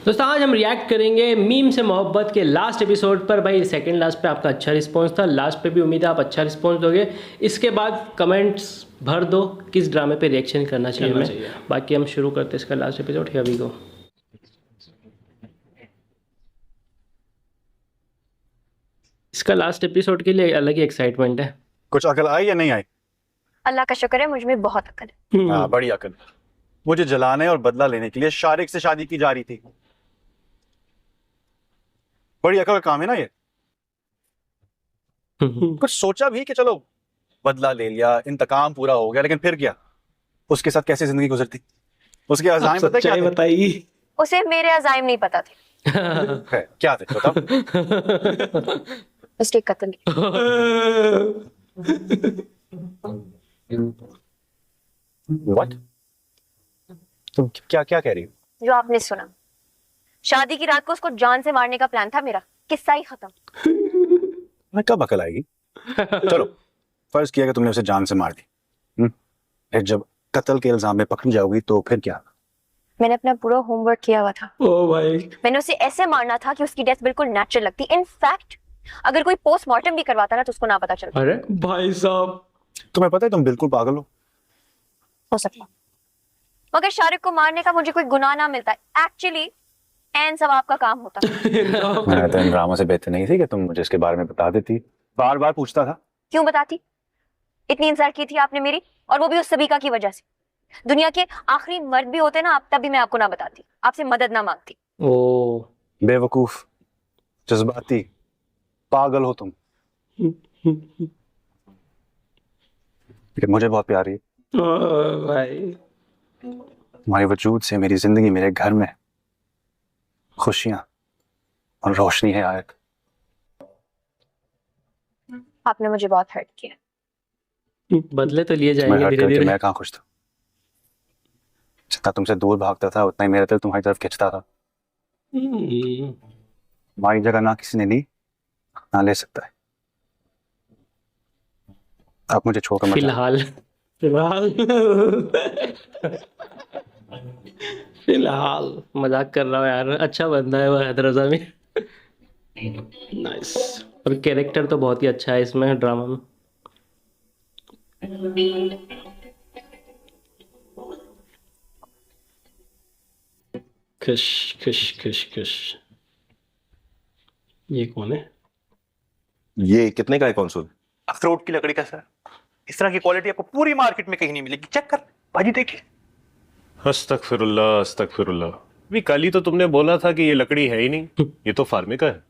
दोस्तों आज हम रिएक्ट करेंगे मीम से मोहब्बत के लास्ट एपिसोड पर। भाई सेकंड लास्ट पे आपका अच्छा रिस्पांस था, लास्ट पे भी उम्मीद है आप अच्छा रिस्पांस दोगे। इसके बाद कमेंट्स भर दो किस ड्रामे पे रिएक्शन करना चाहिए हमें। बाकी हम शुरू करते हैं इसका last episode. Here we go. इसका लास्ट एपिसोड के लिए अलग ही एक्साइटमेंट है। कुछ अकल आई या नहीं आई? अल्लाह का शुक्र है, मुझ में बहुत अकल है। हाँ, बड़ी अकल। मुझे जलाने और बदला लेने के लिए शारिक से शादी की जा रही थी। बड़ी अकल का काम है ना ये। कुछ सोचा भी कि चलो बदला ले लिया, इंतकाम पूरा हो गया, लेकिन फिर क्या? उसके साथ कैसे जिंदगी गुजरती? उसके अज़ाइम पता है क्या थे? बताइए। उसे मेरे अज़ाइम नहीं पता थे। क्या थे बताओ? उसके कत्ल। व्हाट? तुम क्या क्या कह रही हो? जो आपने सुना, शादी की रात को उसको जान से मारने का प्लान था मेरा। किस्सा ही खत्म। मैं कब अकल आएगी? चलो फर्ज किया कि तुमने उसे जान से मार दी, फिर जब कत्ल के इल्जाम में पकड़ी जाओगी तो फिर क्या? मैंने अपना पूरा होमवर्क किया हुआ था। ओ भाई, मैंने उसे ऐसे मारना था कि उसकी डेथ बिल्कुल नेचुरल लगती। इनफैक्ट अगर कोई पोस्टमार्टम भी करवाता ना तो उसको ना पता चलता। अरे भाई साहब, तुम्हें पता है तुम बिल्कुल पागल हो सकता, मगर शारिक को मारने का मुझे कोई गुनाह ना मिलता। एक्चुअली एन सब आपका काम होता। मैं तो इन ड्रामा से बेहतर नहीं थी कि तुम मुझे इसके बारे में बता देती। बार बार पूछता था। क्यों बताती? इतनी इंसल्ट की थी आपने मेरी, और वो भी उस सबीका की वजह से। दुनिया के आखिरी मर्द भी होते ना आप, तब भी मैं आपको ना बताती, आपसे मदद ना मांगती। ओ बेवकूफ, जज्बाती, पागल हो तुम। लेकिन मुझे बहुत प्यारी है भाई। तुम्हारे वजूद से मेरी जिंदगी, मेरे घर में खुशियां और रोशनी है आयत। आपने मुझे बहुत हर्ट किया। बदले तो लिए मैं जाएंगे हट धीरे करके धीरे। मैं कहाँ खुश था? जितना तुमसे दूर भागता था उतना ही मेरा दिल तुम्हारी तरफ खिंचता था। तुम्हारी जगह ना किसी ने ली ना ले सकता है। आप मुझे छोड़कर मत जाओ। फिलहाल फिलहाल फिलहाल मजाक कर रहा हूँ यार। अच्छा बंदा है वो हैदर रज़ामी। नाइस। और कैरेक्टर तो बहुत ही अच्छा है इसमें ड्रामा में। खुश खुश खुश खुश। ये कौन है? ये कितने का है कंसोल? अखरोट की लकड़ी का सर। इस तरह की क्वालिटी आपको पूरी मार्केट में कहीं नहीं मिलेगी। चेक कर भाजी, देखिए। अस्तगफिरुल्लाह अस्तगफिरुल्लाह। भी कल ही तो तुमने बोला था कि ये लकड़ी है ही नहीं, ये तो फार्मिका है।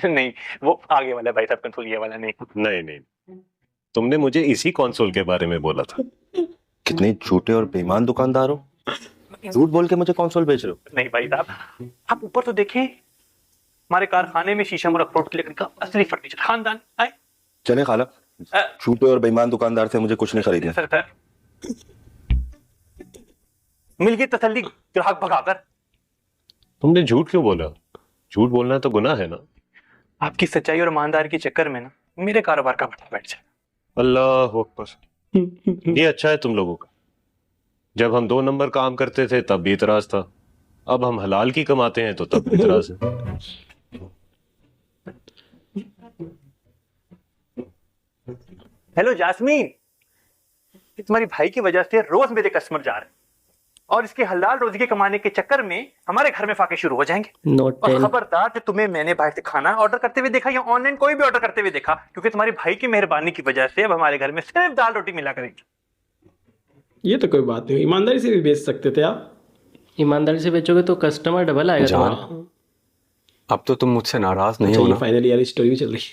नहीं, वो आगे वाला भाई साहब कंसोल, ये वाला नहीं। नहीं नहीं, तुमने मुझे इसी कंसोल के बारे में बोला था। कितने झूठे और बेईमान दुकानदार हो, झूठ बोल के मुझे कंसोल बेच रहे हो। नहीं भाई साहब, आप ऊपर तो देखें। हमारे कारखाने में शीशम और अखरोट की लकड़ी का असली फर्नीचर खानदान आए। चले खाला, झूठे और बेईमान दुकानदार से मुझे कुछ नहीं खरीदना। सर मिल गई तसल्ली ग्राहक भगाकर। तुमने झूठ क्यों बोला? झूठ बोलना तो गुनाह है ना। आपकी सच्चाई और ईमानदारी के चक्कर में ना मेरे कारोबार का भट्टा बैठ जाए। अल्लाह अकबर। ये अच्छा है तुम लोगों का। जब हम 2 नंबर काम करते थे तब भी इतराज था, अब हम हलाल की कमाते हैं तो तब भी इतराज है। हेलो जास्मीन, तुम्हारी भाई की वजह से रोज मेरे कस्टमर जा रहे हैं, और इसके हलाल रोजी के कमाने के चक्कर में हमारे घर में फाके शुरू हो जाएंगे। नोट और 10। खबरदार, जो तुम्हें मैंने बाहर से खाना ऑर्डर करते हुए देखा या ऑनलाइन कोई भी ऑर्डर करते हुए देखा, क्योंकि तुम्हारे भाई की मेहरबानी की वजह से अब हमारे घर में सिर्फ दाल रोटी मिला करेगी। ये तो कोई बात नहीं, ईमानदारी से भी बेच सकते थे आप। ईमानदारी से बेचोगे तो कस्टमर डबल आएगा तुम्हारा। अब तो तुम मुझसे नाराज नहीं अच्छा, हो ये ना? फाइनली यार स्टोरी भी चल रही।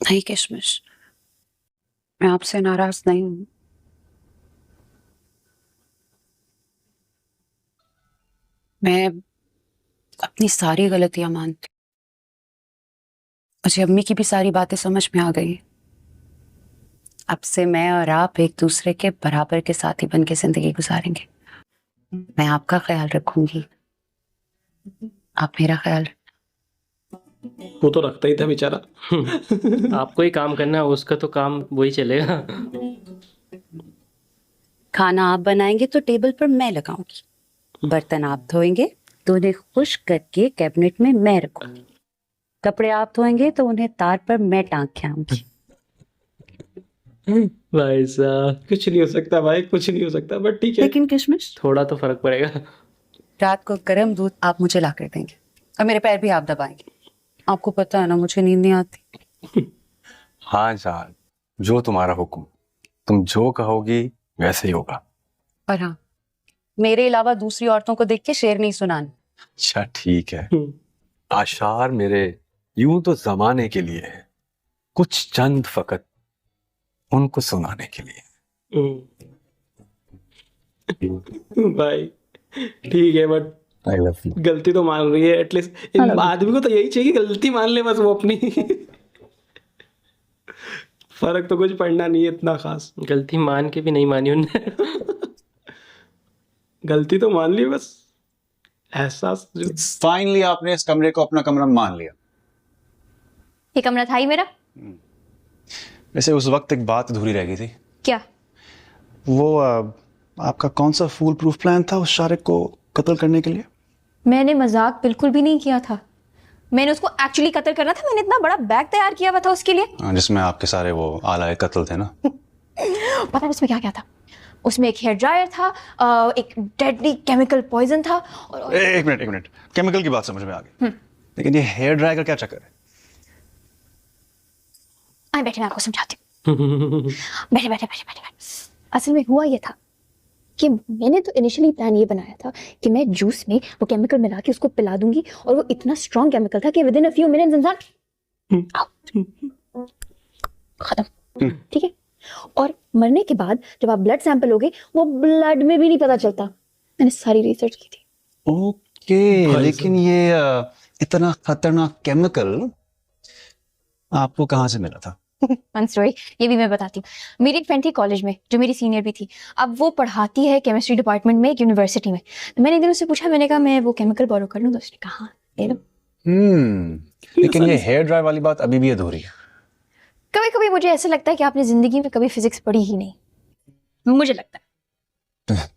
नहीं किशमिश, मैं आपसे नाराज नहीं हूं। मैं अपनी सारी गलतियां मानती हूं। मुझे अम्मी की भी सारी बातें समझ में आ गई। अब से मैं और आप एक दूसरे के बराबर के साथी बन के जिंदगी गुजारेंगे। मैं आपका ख्याल रखूंगी, आप मेरा ख्याल। वो तो रखता ही था बेचारा। आपको ही काम करना है, उसका तो काम वही चलेगा। खाना आप बनाएंगे तो टेबल पर मैं लगाऊंगी। बर्तन आप धोएंगे तो उन्हें खुश्क करके कैबिनेट में मैं रखूंगी, कपड़े आप धोएंगे तो उन्हें तार पर मैं टांग के आऊंगी। भाई साहब कुछ नहीं हो सकता भाई, कुछ नहीं हो सकता, बट ठीक है। लेकिन किशमिश, थोड़ा तो फर्क पड़ेगा। रात को गर्म दूध आप मुझे ला कर देंगे और मेरे पैर भी आप दबाएंगे। आपको पता है ना मुझे नींद नहीं आती। हाँ जान, जो तुम्हारा हुक्म, तुम जो कहोगी वैसे ही होगा। और हाँ, मेरे अलावा दूसरी औरतों को देख के शेर नहीं सुनाना। अच्छा ठीक है, आशार मेरे यूं तो जमाने के लिए है, कुछ चंद फकत उनको सुनाने के लिए। भाई ठीक है, बट आई लव यू। गलती तो मान रही है एटलीस्ट। आदमी को तो यही चाहिए कि गलती मान ले बस वो अपनी। फर्क तो कुछ पड़ना नहीं है इतना खास। गलती मान के भी नहीं मानी उनने। गलती तो मान ली, बस एहसास जो फाइनली आपने इस कमरे को अपना कमरा मान लिया। ये कमरा था ही मेरा। वैसे उस वक्त एक बात अधूरी रह गई थी। क्या? वो आपका कौन सा फूल प्रूफ प्लान था उस शारिक को कत्ल करने के लिए? मैंने मजाक बिल्कुल भी नहीं किया था, मैंने उसको एक्चुअली कत्ल करना था। मैंने इतना बड़ा बैग तैयार किया हुआ था उसके लिए, जिसमें आपके सारे वो आला कत्ल थे ना। पता है उसमें क्या क्या था? उसमें एक हेयर ड्रायर था, एक डेडली केमिकल पॉइजन था और एक मिनट, केमिकल की बात समझ में आ गई, लेकिन ये हेयर ड्रायर का क्या चक्कर है? आए बैठे, मैं आपको समझाती हूँ। बैठे। असल में हुआ ये था कि मैंने तो इनिशियली प्लान ये बनाया था कि मैं जूस में वो केमिकल मिला के उसको पिला दूंगी, और वो इतना स्ट्रॉन्ग केमिकल था कि with in a few minutes इंसान खत्म। ठीक है, और मरने के बाद जब आप ब्लड सैंपल लोगे वो ब्लड में भी नहीं पता चलता। मैंने सारी रिसर्च की थी। ओके, लेकिन ये इतना खतरनाक केमिकल आपको कहाँ से मिला था? वन स्टोरी, ये भी मैं बताती हूँ। मेरी एक फ्रेंड थी कॉलेज में जो मेरी सीनियर भी थी। अब वो पढ़ाती है केमिस्ट्री डिपार्टमेंट में एक यूनिवर्सिटी में। तो मैंने एक दिन उससे पूछा, मैंने कहा मैं वो केमिकल बोरो कर लूँ? तो उसने कहा हाँ ले लो। लेकिन ये हेयर ड्रायर वाली बात अभी भी अधूरी है। कभी कभी मुझे ऐसा लगता है कि आपने जिंदगी में कभी फिजिक्स पढ़ी ही नहीं, मुझे लगता है।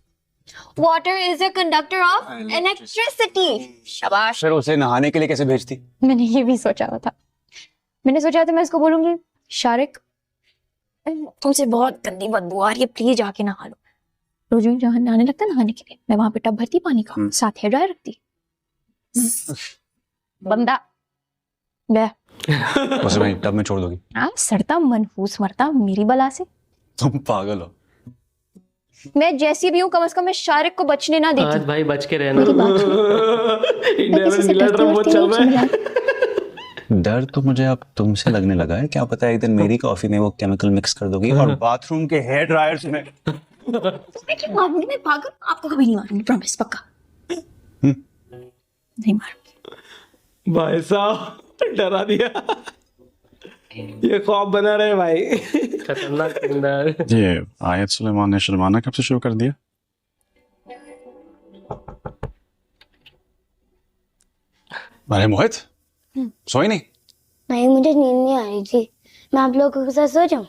Water is a conductor of electricity. शाबाश। फिर उसे नहाने के लिए कैसे भेजती? मैंने ये भी सोचा हुआ था। मैंने सोचा था मैं इसको बोलूंगी, शारिक तुमसे बहुत गंदी बदबू आ रही है, प्लीज जाके नहा लो। रोज जहाँ नहाने लगता नहाने के लिए, मैं वहां पे टब भरती पानी का, साथ हेयर ड्रायर रखती। बंदा बे उसे वहीं टब में छोड़ दोगी? आप सड़ता मनहूस मरता मेरी बला से। तुम पागल हो। मैं जैसी भी हूँ कम से कम मैं शारिक को बचने ना देती। आज भाई बच के रहना। मेरी बात सुनो। इंडिया में नीला ड्रम बहुत चल रहा है। डर तो मुझे अब तुमसे लगने लगा है। क्या पता है एक दिन मेरी कॉफी में वो केमिकल मिक्स कर दोगी और बाथरूम के हेयर ड्रायर्स में। मारूंगी मैं, पागल, आपको कभी नहीं मारूंगी, प्रॉमिस, पक्का नहीं मारूंगी। भाई साहब डरा दिया। ये ख्वाब बना रहे भाई। खतरनाक किरदार। ये आयत सुलेमान ने शर्माना कब से शुरू कर दिया? अरे मोहित, सोई नहीं? नहीं, मुझे नींद नहीं आ रही थी। मैं आप लोगों के साथ सो जाऊं?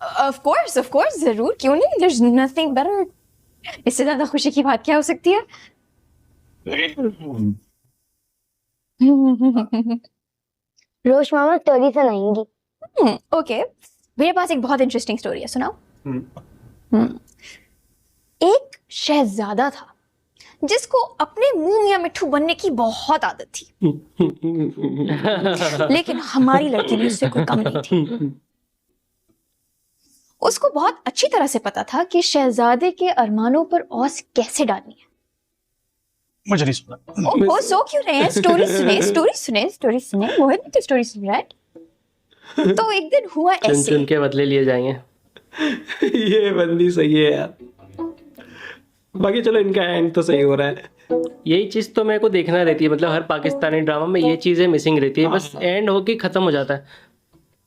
ऑफ कोर्स, जरूर, क्यों नहीं। There's nothing better। इससे ज्यादा खुशी की बात क्या हो सकती है? रोश मामा स्टोरी सुनाएंगी। ओके, मेरे पास एक बहुत इंटरेस्टिंग स्टोरी है, सुनाओ। एक शहजादा था जिसको अपने मुंह मियां मिट्ठू बनने की बहुत आदत थी। लेकिन हमारी लड़की भी उससे कोई कम नहीं थी। उसको बहुत अच्छी तरह से पता था कि शहजादे के अरमानों पर औस कैसे डालनी है। मुझे नहीं सुना। ओह, सो क्यों रहे हैं? स्टोरी सुने। मोहित ने तो स्टोरी सुन रहा है। तो एक दिन हुआ चुन ऐसे। चुन के बदले लिए जाएंगे। ये बंदी सही है यार। बाकी चलो इनका एंड तो सही हो रहा है। यही चीज तो मेरे को देखना रहती है, मतलब हर पाकिस्तानी ड्रामा में ये चीजें मिसिंग रहती है। बस एंड होके खत्म हो जाता है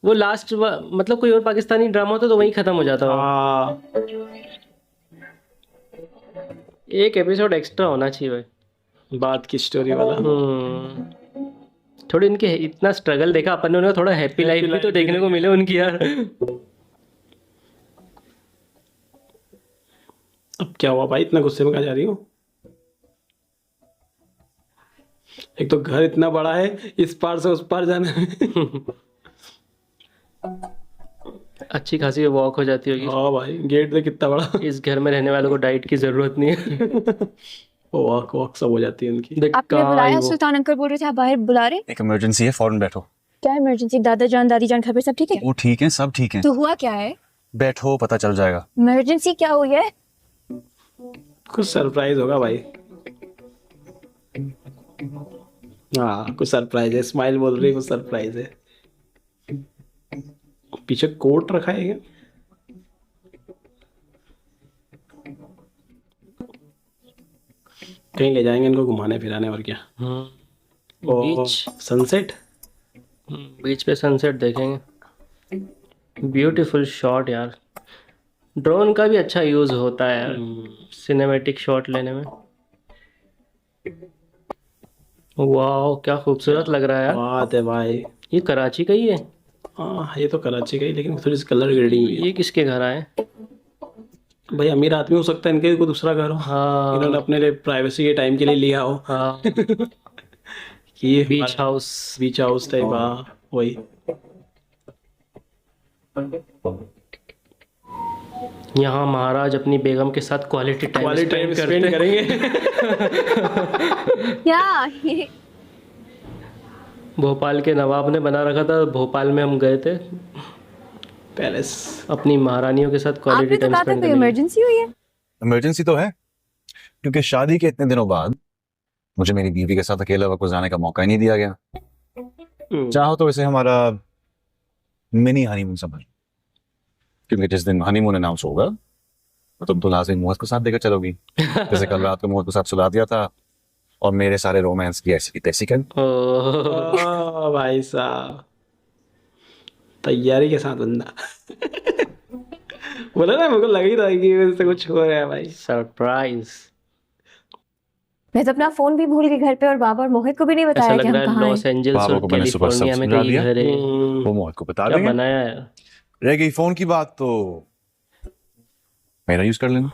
वो लास्ट, मतलब कोई और पाकिस्तानी ड्रामा होता तो वही खत्म हो जाता हाँ, एक एपिसोड एक्स्ट्रा होना चाहिए भाई। बात की स्टोरी वाला। थोड़ी इनके इतना स्ट्रगल देखा अपन ने, थोड़ा हैप्पी लाइफ भी तो देखने को मिले उनकी यार। अब क्या हुआ भाई, इतना गुस्से में कहाँ जा रही हो? एक तो घर इतना बड़ा है, इस पार से उस पार जाना है। अच्छी खासी वॉक हो जाती होगी। हाँ भाई, गेट तो कितना बड़ा। इस घर में रहने वालों को डाइट की जरूरत नहीं है। वॉक वॉक सब हो जाती है उनकी। देख आपने कहाँ आई बुलाया? वो। सुल्तान अंकल बोल रहे थे आप बाहर बुला रहे। एक इमरजेंसी है, फौरन बैठो। क्या इमरजेंसी? दादा जान दादी जान घर पे सब ठीक है? वो ठीक है, सब ठीक है। तो हुआ क्या है? बैठो, पता चल जाएगा। इमरजेंसी क्या हुई है? कुछ सरप्राइज होगा भाई। हाँ कुछ सरप्राइज है, स्माइल बोल रही है, कुछ सरप्राइज है। पीछे कोट रखा है क्या? कहीं ले जाएंगे इनको घुमाने फिराने, और क्या। बीच सनसेट। बीच पे सनसेट देखेंगे। ब्यूटीफुल शॉट यार। ड्रोन का भी अच्छा यूज होता है यार सिनेमैटिक शॉट लेने में। वाह क्या खूबसूरत लग रहा है यार। बात है भाई। ये कराची का ही है? हाँ ये तो कराची का ही, लेकिन थोड़ी सी कलर ग्रेडिंग हुई है। ये किसके घर आए? भाई अमीर आदमी हो सकता है, इनके कोई दूसरा घर हो। हाँ इन्होंने अपने लिए प्राइवेसी के टाइम के लिए लिया हो। हाँ। कि ये बीच हाउस। बीच हाउस टाइप। हाँ वही। यहाँ महाराज अपनी बेगम के साथ क्वालिटी टाइम स्पेंड करते करेंगे। क्या ये? भोपाल के नवाब ने बना रखा था, भोपाल में हम गए थे पैलेस। अपनी महारानियों के साथ क्वालिटी आपने तो टाइम कहा था स्पेंड कोई करने के लिए। इमरजेंसी हुई है। इमरजेंसी तो है, क्योंकि शादी के इतने दिनों बाद मुझे मेरी बीवी के साथ अकेला वक्त गुजारने का मौका ही नहीं दिया गया। चाहो तो इसे हमारा मिनी हनीमून समझ, क्योंकि जिस दिन हनीमून अनाउंस होगा तो तुम तो लाजिम मुहूर्त को साथ देकर चलोगी। जैसे कल रात को मुहूर्त को साथ सुला दिया था और मेरे सारे रोमांस की ऐसी की तैसी कर। ओह, भाई साहब तैयारी के साथ बंदा। बोला ना, मेरे को लग ही रहा है कि इससे कुछ हो रहा है भाई। सरप्राइज। मैं तो अपना फोन भी भूल गई घर पे, और बाबा और मोहित को भी नहीं ऐसा बताया लग कि हम रहा है कहाँ लॉस हैं। एंजल्स बाबा और को मैंने सुबह सब कैलिफोर्निया में समझा कहीं दिया। घर है। वो मोहित को बता क्या देंगे। बनाया है? रह गई फोन की बात तो मेरा यूज कर लेना।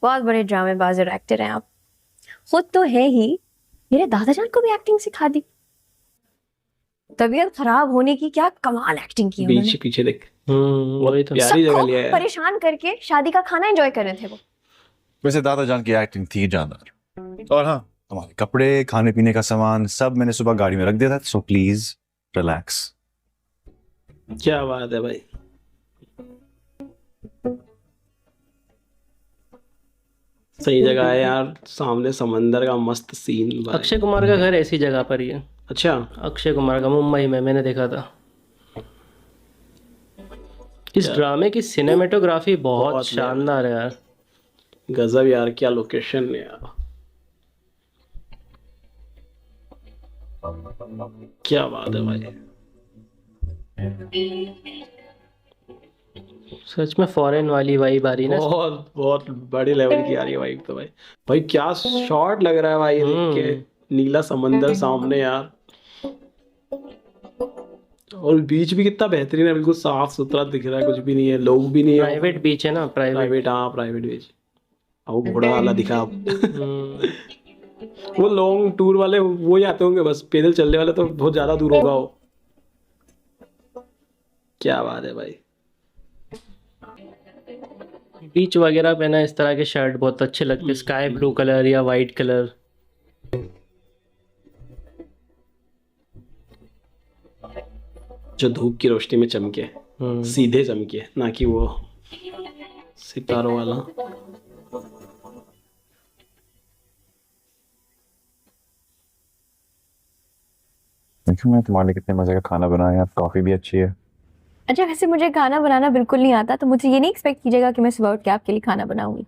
बहुत बड़े ड्रामेबाज और एक्टर हैं आप। खुद तो है ही, मेरे दादाजान को भी एक्टिंग सिखा दी। तबीयत खराब होने की क्या कमाल एक्टिंग की उन्होंने। बीच पीछे देख, वही तो। प्यारी जगह सबको लिया है। परेशान करके शादी का खाना एंजॉय कर रहे थे वो। वैसे दादा जान की एक्टिंग थी जानदार। और हाँ, तुम्हारे कपड़े, खाने पीने का सामान सब मैंने सुबह गाड़ी में रख दिया था, सो प्लीज रिलैक्स। क्या बात है भाई। सही जगह है यार, सामने समंदर का मस्त सीन भाई। अक्षय कुमार का घर ऐसी जगह पर ही है। अच्छा। अक्षय कुमार का मुंबई में मैंने देखा था। इस ड्रामे की सिनेमेटोग्राफी बहुत बहुत शानदार है यार। गजब यार, क्या लोकेशन है यार। क्या बात है भाई। सच में फॉरेन वाली वाइब आ रही है ना। बहुत बहुत बड़ी लेवल की आ रही है वाइब तो भाई। भाई क्या शॉट लग रहा है भाई, देख के नीला समंदर सामने यार। और बीच भी कितना बेहतरीन है, बिल्कुल साफ सुथरा दिख रहा है, कुछ भी नहीं है, लोग भी नहीं है। प्राइवेट बीच है ना, प्राइवेट। प्राइवेट, हाँ प्राइवेट बीच। वो घोड़ा वाला दिखा। वो लॉन्ग टूर वाले वो ही आते होंगे, बस पैदल चलने वाले तो बहुत ज्यादा दूर होगा वो। क्या बात है भाई। बीच वगैरह पे ना इस तरह के शर्ट बहुत अच्छे लगते हैं, स्काई ब्लू कलर या वाइट कलर। जो धूप की रोशनी में चमके, सीधे चमके, ना कि वो सितारों वाला। देखो मैं तुम्हारे लिए कितने मजे का खाना बनाया यार, कॉफी भी अच्छी है। अच्छा, वैसे मुझे खाना बनाना बिल्कुल नहीं आता, तो मुझे ये नहीं एक्सपेक्ट कीजिएगा कि मैं सुबह उठ के आपके लिए खाना बनाऊंगी।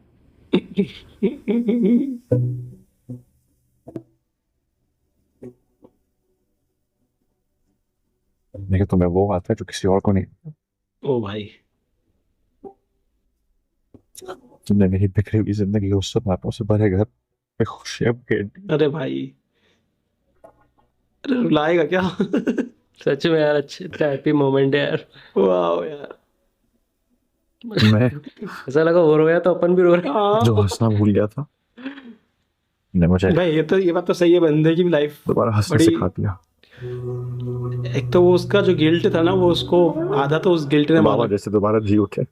देखो तुम्हें वो आता है जो किसी और को नहीं। ओ भाई, तुमने मेरी बिखरी हुई जिंदगी उस बातों से भरे घर में खुशियां भेज दी। अरे भाई, अरे रुलाएगा क्या। सच में यार अच्छे हैप्पी मोमेंट है यार। वाह यार। मैं ऐसा लगा वो रोया तो अपन भी रो रहे हैं। जो हंसना भूल गया था, ने मुझे भाई ये बात तो सही है, बंदे की लाइफ दोबारा हंसने बड़ी। सिखा दिया। एक तो वो उसका जो गिल्ट था ना, वो उसको आधा तो उस गिल्ट ने बाबा मारा, जैसे दोबारा जी उठे।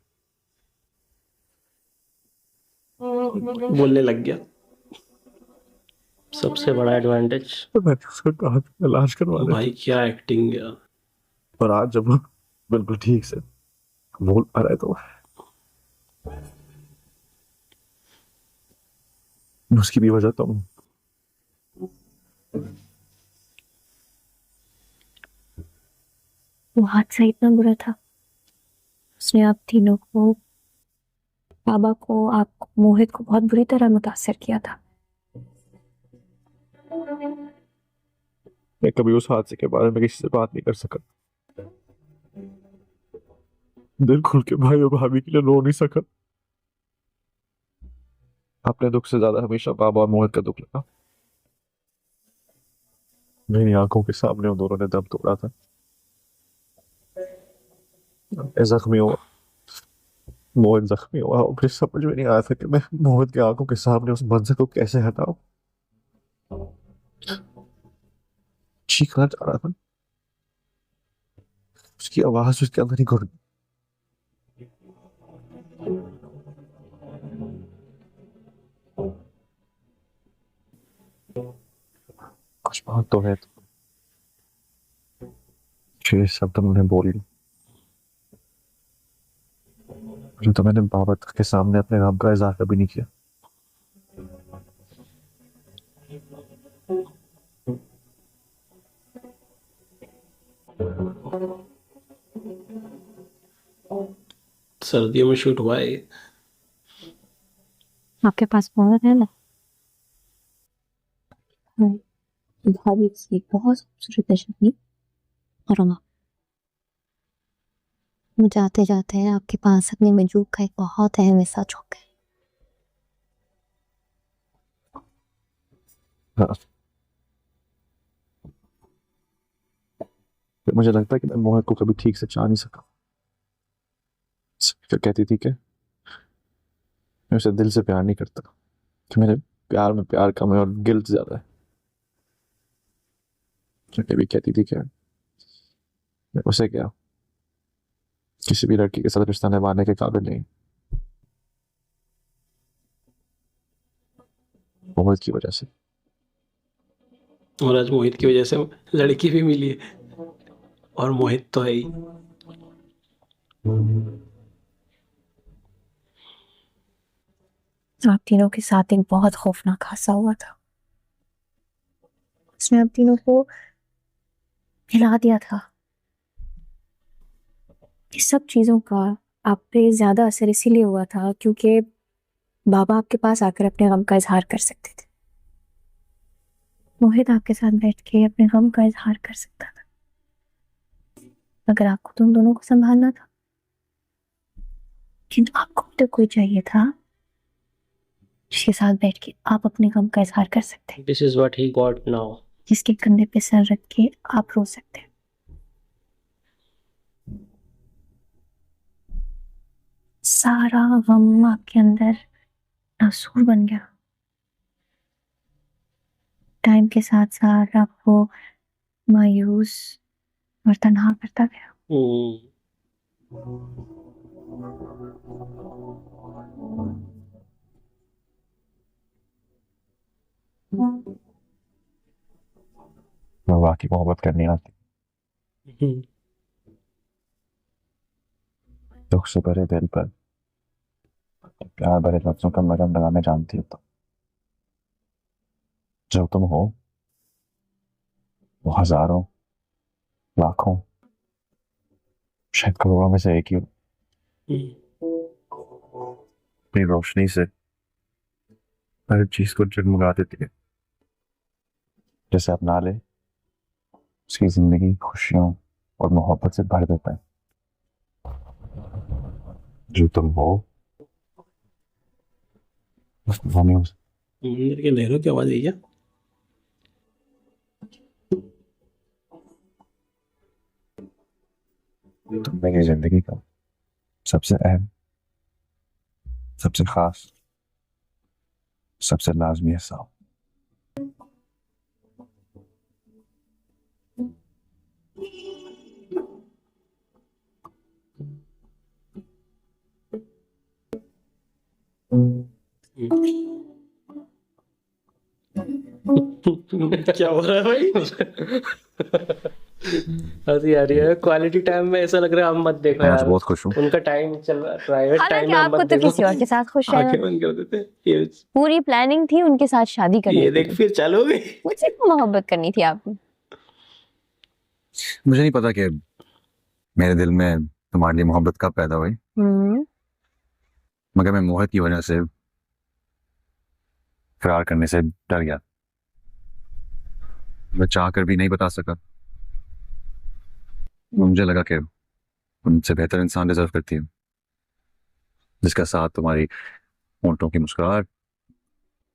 बोलने लग गया। सबसे बड़ा एडवांटेज। तो मैंने उसका कहा था इलाज करवा दे, भाई क्या एक्टिंग है। और आज जब वो बिल्कुल ठीक से बोल पा रहा है तो उसकी भी वजह तो हूँ। वो हादसा इतना बुरा था, उसने आप तीनों को, बाबा को, आपको, मोहित को बहुत बुरी तरह मुतासिर किया था। मैं कभी उस हादसे के बारे में किसी से बात नहीं कर सका, दिल खुल के भाई और भाभी के लिए रो नहीं सका। अपने दुख से ज्यादा हमेशा बाबा और मोहित का दुख लगा। मेरी आंखों के सामने उन दोनों ने दम तोड़ा था, जख्मी हुआ, मोहित जख्मी हुआ, और फिर समझ में नहीं आया था कि मैं मोहित की आंखों के सामने उस मंजर को कैसे हटाऊं। चीखना चाह रहा था, उसकी आवाज उसके अंदर ही घुट गई। कुछ बात तो है ये सब तुमने बोल ली, जो तो मैंने बाबा के सामने अपने गम का इजहार कभी नहीं किया। सर्दियों में शूट हुआ है। आपके पास फोन है ना? भाभी से बहुत खूबसूरत है शक्ति, और मुझे आते जाते हैं आपके पास अपने मजूब का एक बहुत अहम हिस्सा चौक है। हाँ। फिर मुझे लगता है कि मैं मोहित को कभी ठीक से चाह नहीं सका। फिर कहती थी कि मैं उसे दिल से प्यार नहीं करता, कि मेरे प्यार में प्यार कम है और गिल्ट ज्यादा है। भी कहती थी कि मैं उसे क्या किसी भी लड़की के साथ रिश्ता निभाने के काबिल नहीं। मोहित की वजह से, और आज मोहित की वजह से लड़की भी मिली है, और मोहित तो है ही। आप तीनों के साथ एक बहुत खौफनाक हादसा हुआ था, उसने आप तीनों को हिला दिया था। इस सब चीजों का आप पे ज्यादा असर इसीलिए हुआ था क्योंकि बाबा आपके पास आकर अपने गम का इजहार कर सकते थे। मोहित आपके साथ बैठ के अपने गम का इजहार कर सकता था, अगर आपको तुम दोनों को संभालना था। लेकिन आपको भी तो कोई चाहिए था जिसके साथ बैठ के आप अपने गम का इजहार कर सकते, this is what he got now. जिसके कंधे पे सर रख के आप रो सकते। सारा गम आपके अंदर नासूर बन गया, टाइम के साथ साथ आपको मायूस और तन्हा करता गया। मैं वाकई मोहब्बत करनी आती, दुख से भरे दिल पर प्यार भरे लफ्जों का मरहम लगाने जानती हो तो जो तुम हो वो हजारों, लाखों, शायद करोड़ों में से एक ही हो। अपनी रोशनी से हर चीज को जगमगा देती है, जैसे अपना ले उसकी जिंदगी खुशियों और मोहब्बत से भर देता है। जो तुम हो वो नहीं हो सकता। मंदिर के लहरों की आवाज आई क्या? तुम मेरी जिंदगी का सबसे अहम, सबसे खास, सबसे लाजमी हिस्सा हो। क्या हो रहा है भाई? हंसी आ रही है। क्वालिटी टाइम में ऐसा लग रहा है हम मत देखो मैं आज यार, बहुत खुश हूँ। उनका टाइम चल रहा है, प्राइवेट टाइम हालांकि में हम आपको मत तो देखो। किसी और के साथ खुश रहना आंखें बंद कर देते हैं। ये पूरी प्लानिंग थी उनके साथ शादी करने ये की। देख फिर चालू हो गई। मुझसे क्यों मोहब्बत करनी थी आपने? मुझे नहीं पता कि मेरे दिल में तुम्हारे लिए मोहब्बत कब पैदा हुई, मगर मैं मोहित की वजह से फरार करने से डर गया। मैं चाह कर भी नहीं बता सका। मुझे लगा कि उनसे बेहतर इंसान डिजर्व करती है, जिसका साथ तुम्हारी होंठों की मुस्कुराहट,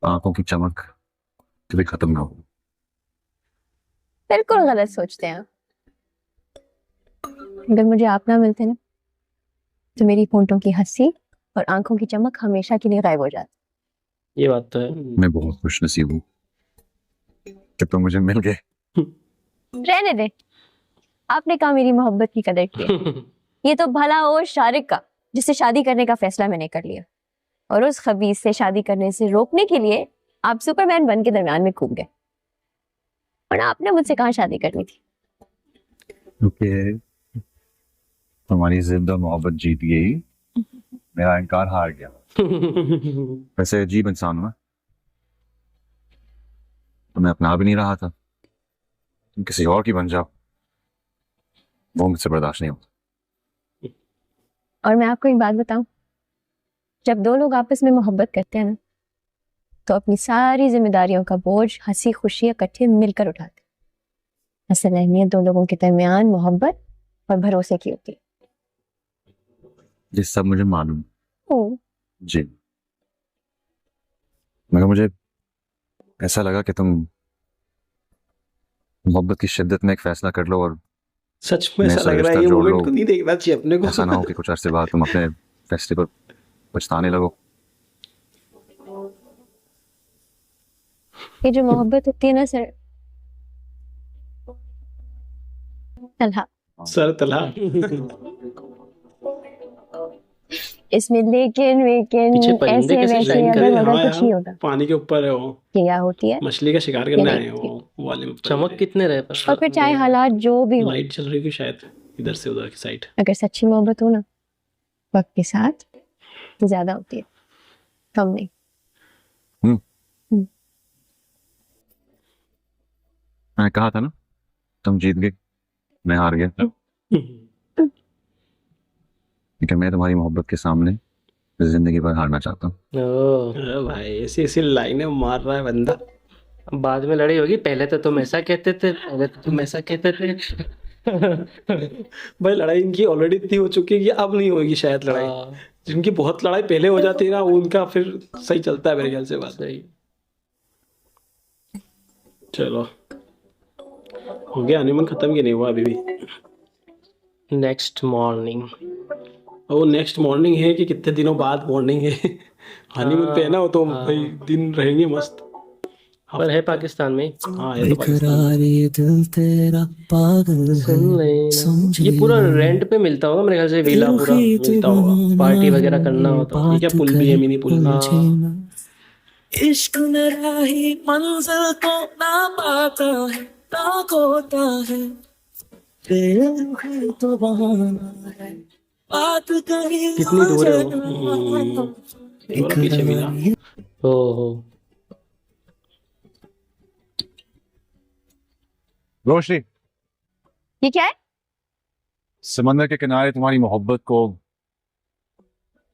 आंखों की चमक कभी खत्म ना हो। बिल्कुल गलत सोचते हैं आप। अगर मुझे आप ना मिलते ना तो मेरी होंठों की हंसी और आंखों की चमक हमेशा के लिए गायब हो जाती। ये बात तो है। मैं बहुत खुश नसीब हूँ कि तुम मुझे मिल गए। रहने दे, आपने कहा मेरी मोहब्बत की कदर की है। ये तो भला हो शारिक का, जिससे शादी करने का फैसला मैंने कर लिया, और उस खबीस से शादी करने से रोकने के लिए आप सुपरमैन बन के दरमियान में कूद गए। और आपने मुझसे कहाँ शादी करनी थी? क्योंकि तुम्हारी जिद और मोहब्बत जीत गई, मेरा इनकार हार गया। वैसे अजीब इंसान हूं मैं, तो मैं अपना भी नहीं रहा था। तुम किसी और की बन जाओ, वो मुझसे बर्दाश्त नहीं होता। और मैं आपको एक बात बताऊं, जब दो लोग आपस में मोहब्बत करते हैं ना, तो अपनी सारी जिम्मेदारियों का बोझ हंसी खुशी इकट्ठे मिलकर उठाते हैं। असल अहमियत दो लोगों के दरमियान मोहब्बत और भरोसे की होती है। ये सब मुझे मालूम ओ, जी, मगर मुझे ऐसा लगा कि तुम मोहब्बत की शिद्दत में एक फैसला कर लो और सच में नया ऐसा सा लग रहा है रिश्ता ये जोड़ मोमेंट लो। को नहीं देखना चाहिए अपने को। ऐसा ना हो कि कुछ अरसे बाद तुम अपने फैसले पर पछताने लगो। ये जो मोहब्बत होती है ना सर, तलहा, सर तला इसमें लेकिन पीछे वेकिन परिंदे ऐसे कैसे वैसे shine कर अगर रहे हैं? मगर हाँ कुछ नहीं यार, होता। पानी के ऊपर है वो, ये क्या होती है, मछली का शिकार करने ये आए हैं वो वाले में। चमक कितने रहे पर और फिर चाहे हालात जो भी हो, लाइट चल रही थी शायद इधर से उधर की साइड। अगर सच्ची मोहब्बत हो ना, वक्त के साथ ज्यादा होती है, कम नहीं। मैंने कहा था ना, तुम जीत गए, मैं हार गया। लेकिन मैं तुम्हारी मोहब्बत के सामने जिंदगी भर हारना चाहता हूँ। ओह, अरे भाई ऐसी ऐसी लाइनें मार रहा है बंदा। बाद में लड़ाई होगी। पहले तो तुम ऐसा कहते थे, पहले तो तुम ऐसा कहते थे। भाई लड़ाई इनकी ऑलरेडी इतनी हो चुकी है कि अब नहीं होगी शायद लड़ाई। हाँ, जिनकी बहुत लड़ाई पहले हो जाती है ना, उनका फिर सही चलता है मेरे ख्याल से बात। सही। चलो हो गया, हनीमून खत्म, की नहीं हुआ अभी भी। Next morning. वो नेक्स्ट मॉर्निंग है कि कितने दिनों बाद मॉर्निंग है। हनीमून पे है ना वो, तो भाई दिन रहेंगे मस्त। पर है पाकिस्तान में। हाँ है तो पाकिस्तान। सुन लेना। ये पूरा रेंट पे मिलता होगा मेरे ख्याल से, विला पूरा मिलता होगा। पार्टी वगैरह करना हो तो। ये क्या पुल भी है, मिनी पुल भी। हाँ, इश्क मेरा ही मंजिल को ना पाता है, ना होता है, बेरुखी तो बहाना है, बात कहीं कितनी दूर है वो? ये वाला पीछे मिला। ओहो, रोशनी, ये क्या है? समंदर के किनारे तुम्हारी मोहब्बत को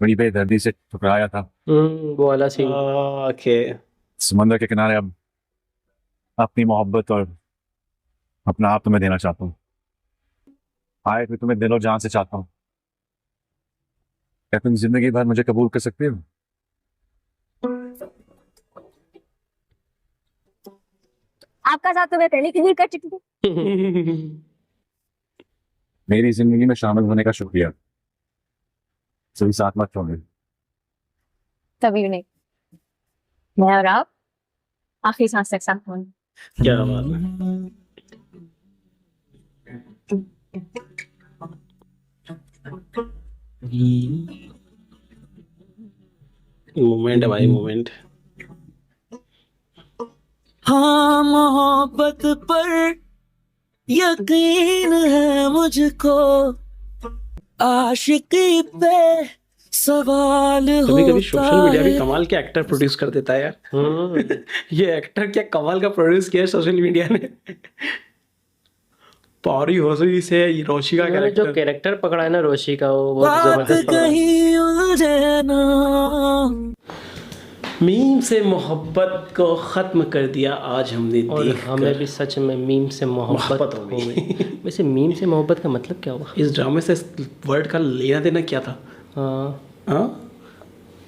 बड़ी बेदर्दी से ठुकराया था। वो वाला सीन। ओके। समंदर के किनारे अब अपनी मोहब्बत और अपना आप तुम्हें देना चाहता हूँ। आए फिर तुम्हें दिलो जान से चाहता हूँ। क्या तुम जिंदगी भर मुझे कबूल कर सकते हो? आपका साथ तो मैं पहले कबूल कर चुकी थी। मेरी जिंदगी में शामिल होने का शुक्रिया। सभी साथ मत छोड़े। तभी नहीं, मैं और आप आखिरी सांस तक साथ होना। क्या बात है। मोमेंट है भाई, मोमेंट। हाँ मोहब्बत पर यकीन है मुझको, आशिकी पे सवाल कभी कभी सोशल मीडिया भी होता है। कमाल के एक्टर प्रोड्यूस कर देता है यार। ये एक्टर क्या कमाल का प्रोड्यूस किया है सोशल मीडिया ने। पौरी होसरी से रोशी का इन्होंने जो कैरेक्टर, कैरेक्टर पकड़ा है ना रोशी का, वो बहुत बात जबरदस्त पकड़ा है। कहीं उलझे ना। मीम से मोहब्बत को खत्म कर दिया आज हमने और देख हमें भी सच में मीम से मोहब्बत मोहब्बत हो हो गई। वैसे मीम से मोहब्बत का मतलब क्या हुआ? इस ड्रामे से वर्ड का लेना देना क्या था? हाँ, हाँ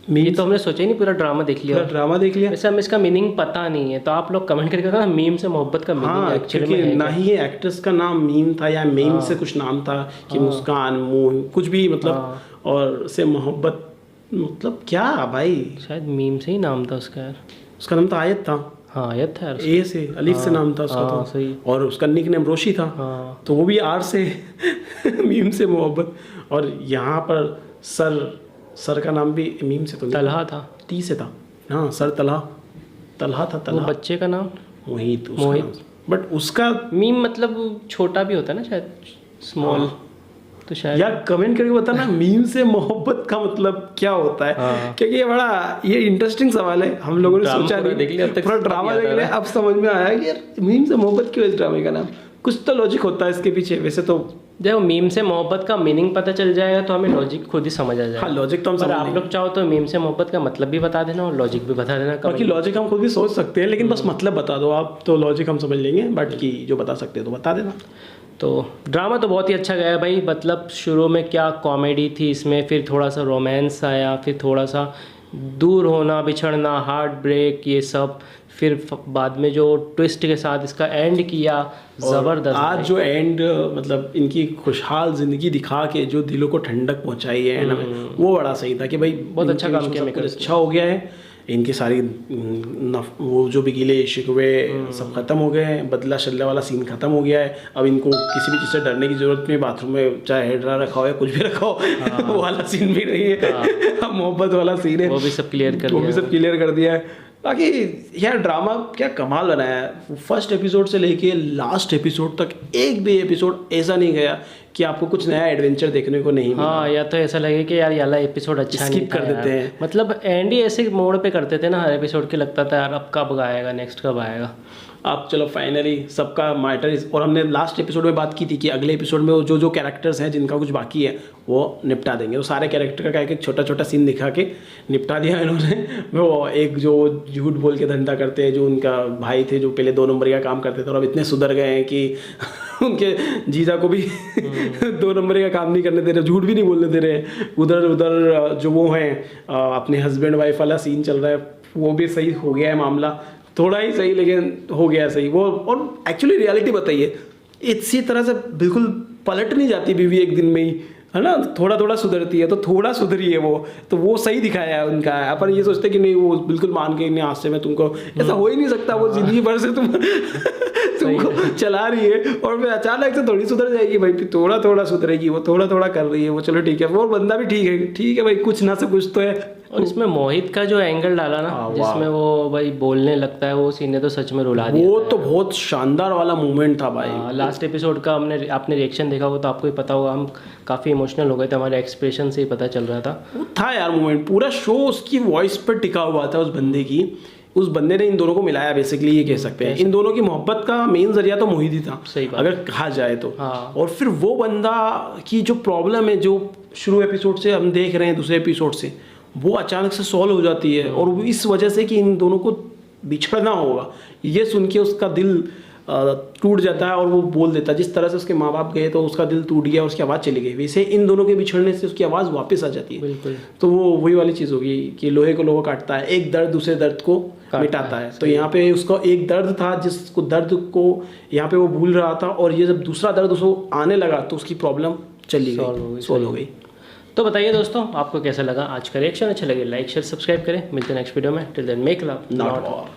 ये तो हमने सोचा ही नहीं, पूरा ड्रामा देख लिया। पूरा ड्रामा देख लिया। वैसे हमें इसका मीनिंग पता नहीं है, तो आप लोग कमेंट करके बताना मीम से मोहब्बत का मीनिंग हाँ, एक्चुअली क्योंकि में है ना क्या? ही ये एक्ट्रेस का नाम मीम था या मीम से कुछ नाम था कि मुस्कान मुंह कुछ भी मतलब, और से मोहब्बत मतलब क्या भाई? शायद मीम से ही नाम था उसका यार। उसका नाम तो आयत था। हाँ, आयत था यार उसका। ए से अलीफ से नाम था उसका हाँ, तो, सही। और उसका निक नेम रोशी था। हाँ। तो वो भी आर से मीम से मोहब्बत। और यहाँ पर सर का नाम भी मीम से तो नहीं, तलहा था। टी से था। हाँ, सर तलहा था। वो तलहा बच्चे का नाम मोहित मोहित। बट उसका मीम मतलब छोटा भी होता है ना शायद, स्मॉल। तो शायद यार कमेंट करके बताना मीम से मोहब्बत का मतलब क्या होता है। क्योंकि ये इंटरेस्टिंग सवाल है, हम लोगों ने ड्रामा सोचा पूरा नहीं, देख लिया, अब तक पूरा सब ड्रामा याद देख आ लिया, रहा अब समझ में आया कि यार मीम से मोहब्बत क्यों है इस ड्रामे का नाम। कुछ तो लॉजिक होता है इसके पीछे। वैसे तो जब मीम से मोहब्बत का मीनिंग पता चल जाएगा तो हमें लॉजिक खुद ही समझ आ जाएगा। हाँ, लॉजिक तो हम पर समझ आप लेंगे। लोग चाहो तो मीम से मोहब्बत का मतलब भी बता देना और लॉजिक भी बता देना। बाकी लॉजिक हम खुद भी सोच सकते हैं, लेकिन बस मतलब बता दो आप, तो लॉजिक हम समझ लेंगे। बट की जो बता सकते हैं तो बता देना। तो ड्रामा तो बहुत ही अच्छा गया भाई। मतलब शुरू में क्या कॉमेडी थी इसमें, फिर थोड़ा सा रोमांस आया, फिर थोड़ा सा दूर होना, बिछड़ना, हार्ट ब्रेक, ये सब। फिर बाद में जो ट्विस्ट के साथ इसका एंड किया, ज़बरदस्त। आज जो एंड मतलब इनकी खुशहाल जिंदगी दिखा के जो दिलों को ठंडक पहुंचाई है ना, वो बड़ा सही था कि भाई बहुत अच्छा इनके काम बीच किया में सब कुछ मेकर्स ने। अच्छा हो गया है। इनके सारी वो जो भी गिले शिकवे सब खत्म हो गए हैं, बदला शल्ला वाला सीन खत्म हो गया है। अब इनको किसी भी चीज़ से डरने की जरूरत नहीं। बाथरूम में चाहे हेडरा रखा हो या कुछ भी रखा हो, वो वाला सीन भी नहीं है। अब मोहब्बत वाला सीन है, वो भी सब क्लियर कर वो दिया भी सब क्लियर कर दिया है। बाकी यार ड्रामा क्या कमाल बनाया है। फर्स्ट एपिसोड से लेके लास्ट एपिसोड तक एक भी एपिसोड ऐसा नहीं गया कि आपको कुछ नया एडवेंचर देखने को नहीं मिला। हाँ, या तो ऐसा लगे कि यार ये वाला एपिसोड अच्छा नहीं Skip था कर यार। देते हैं। मतलब एंड ही ऐसे मोड़ पे करते थे ना हर एपिसोड के, लगता था यार अब कब आएगा, नेक्स्ट कब आएगा। अब चलो फाइनली सबका मैटर। और हमने लास्ट एपिसोड में बात की थी कि अगले एपिसोड में वो जो कैरेक्टर्स हैं जिनका कुछ बाकी है वो निपटा देंगे। वो सारे कैरेक्टर का एक छोटा छोटा सीन दिखा के निपटा दिया इन्होंने। वो एक जो झूठ बोल के धंधा करते हैं, जो उनका भाई थे जो पहले 2 नंबर का काम करते थे और अब इतने सुधर गए हैं कि उनके जीजा को भी 2 नंबर का काम नहीं करने दे रहे, झूठ भी नहीं बोलने दे रहे। उधर जो वो हैं अपने हस्बैंड वाइफ वाला सीन चल रहा है, वो भी सही हो गया है मामला। थोड़ा ही सही लेकिन हो गया सही वो। और एक्चुअली रियलिटी बताइए, इसी तरह से बिल्कुल पलट नहीं जाती बीवी एक दिन में ही, है ना। थोड़ा थोड़ा सुधरती है, तो थोड़ा सुधरी है वो, तो वो सही दिखाया है उनका। अपन ये सोचते कि नहीं वो बिल्कुल मान के नहीं, आज से मैं तुमको, ऐसा हो ही नहीं सकता। वो जिंदगी भर से तुमको चला रही है और फिर अचानक से थोड़ी सुधर जाएगी भाई, थोड़ा थोड़ा सुधरेगी वो, थोड़ा थोड़ा कर रही है वो। चलो ठीक है, वो बंदा भी ठीक है भाई, कुछ ना से कुछ तो है। और इसमें मोहित का जो एंगल डाला ना, जिसमें वो भाई बोलने लगता है, वो सीन ने तो सच में रुला दिया। वो तो बहुत शानदार वाला मोमेंट था भाई। लास्ट एपिसोड का आपने रिएक्शन देखा हो तो आपको ही पता होगा, हम काफ़ी इमोशनल हो गए थे, हमारे एक्सप्रेशन से ही पता चल रहा था। वो था यार मोमेंट, पूरा शो उसकी वॉइस पर टिका हुआ था, उस बंदे की। उस बंदे ने इन दोनों को मिलाया, बेसिकली ये कह सकते हैं। इन दोनों की मोहब्बत का मेन जरिया तो मोहित ही था, सही बात, अगर कहा जाए तो। हाँ। और फिर वो बंदा की जो प्रॉब्लम है, जो शुरू एपिसोड से हम देख रहे हैं, दूसरे एपिसोड से, वो अचानक से सॉल्व हो जाती है। और वो इस वजह से कि इन दोनों को बिछड़ना होगा, ये सुन के उसका दिल टूट जाता है और वो बोल देता है। जिस तरह से उसके माँ बाप गए तो उसका दिल टूट गया और उसकी आवाज़ चली गई, वैसे इन दोनों के बिछड़ने से उसकी आवाज़ वापस आ जाती है। बिल्कुल। तो वो वही वाली चीज़ होगी कि लोहे को लोहा काटता है, एक दर्द दूसरे दर्द को मिटाता है। तो यहाँ पे उसका एक दर्द था, जिसको दर्द को यहाँ पे वो भूल रहा था, और ये जब दूसरा दर्द उसको आने लगा तो उसकी प्रॉब्लम चली गई, सॉल्व हो गई। तो बताइए दोस्तों, आपको कैसा लगा आज का रिएक्शन? अच्छा लगे लाइक शेयर सब्सक्राइब करें। मिलते हैं नेक्स्ट वीडियो में। Till then make love not war.